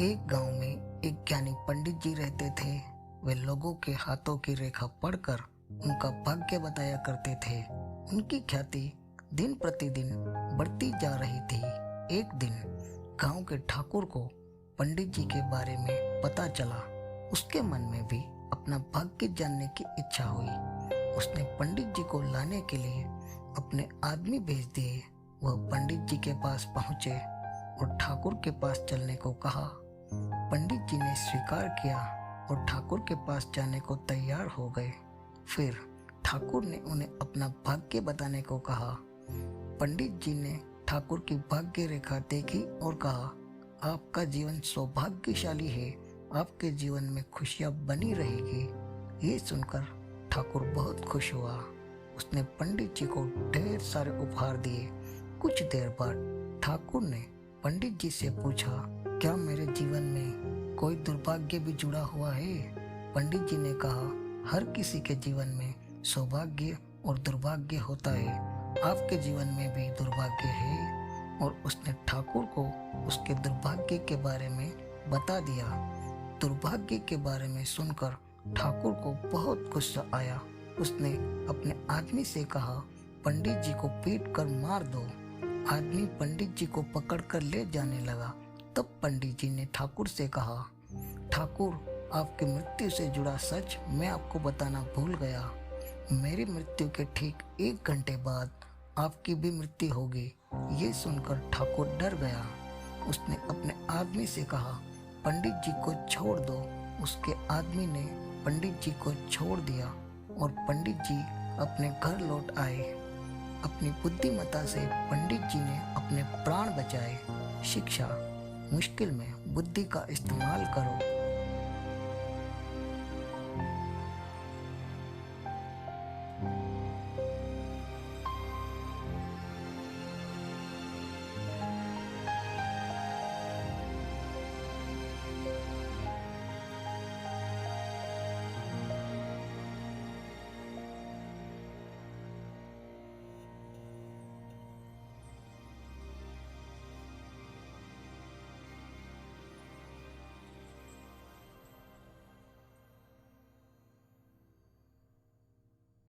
एक गांव में एक ज्ञानी पंडित जी रहते थे। वे लोगों के हाथों की रेखा पढ़कर उनका भाग्य बताया करते थे। उनकी ख्याति दिन प्रतिदिन बढ़ती जा रही थी। एक दिन गांव के ठाकुर को पंडित जी के बारे में पता चला। उसके मन में भी अपना भाग्य जानने की इच्छा हुई। उसने पंडित जी को लाने के लिए अपने आदमी भेज दिए। वह पंडित जी के पास पहुंचे और ठाकुर के पास चलने को कहा। पंडित जी ने स्वीकार किया और ठाकुर के पास जाने को तैयार हो गए। फिर ठाकुर ने उन्हें अपना भाग्य बताने को कहा। पंडित जी ने ठाकुर की भाग्य रेखा देखी और कहा, आपका जीवन सौभाग्यशाली है, आपके जीवन में खुशियां बनी रहेगी। ये सुनकर ठाकुर बहुत खुश हुआ। उसने पंडित जी को ढेर सारे उपहार दिए। कुछ देर बाद ठाकुर ने पंडित जी से पूछा, क्या मेरे जीवन में कोई दुर्भाग्य भी जुड़ा हुआ है? पंडित जी ने कहा, हर किसी के जीवन में सौभाग्य और दुर्भाग्य होता है। आपके जीवन में भी दुर्भाग्य है। और उसने ठाकुर को उसके दुर्भाग्य के बारे में बता दिया। दुर्भाग्य के बारे में सुनकर ठाकुर को बहुत गुस्सा आया। उसने अपने आदमी से कहा, पंडित जी को पीट कर मार दो। आदमी पंडित जी को पकड़कर ले जाने लगा। तब पंडित जी ने ठाकुर से कहा, ठाकुर, आपकी मृत्यु से जुड़ा सच मैं आपको बताना भूल गया। मेरी मृत्यु के ठीक 1 घंटे बाद आपकी भी मृत्यु होगी। ये सुनकर ठाकुर डर गया। उसने अपने आदमी से कहा, पंडित जी को छोड़ दो। उसके आदमी ने पंडित जी को छोड़ दिया और पंडित जी अपने घर लौट आए। अपनी बुद्धिमत्ता से पंडित जी ने अपने प्राण बचाए। शिक्षा: मुश्किल में बुद्धि का इस्तेमाल करो।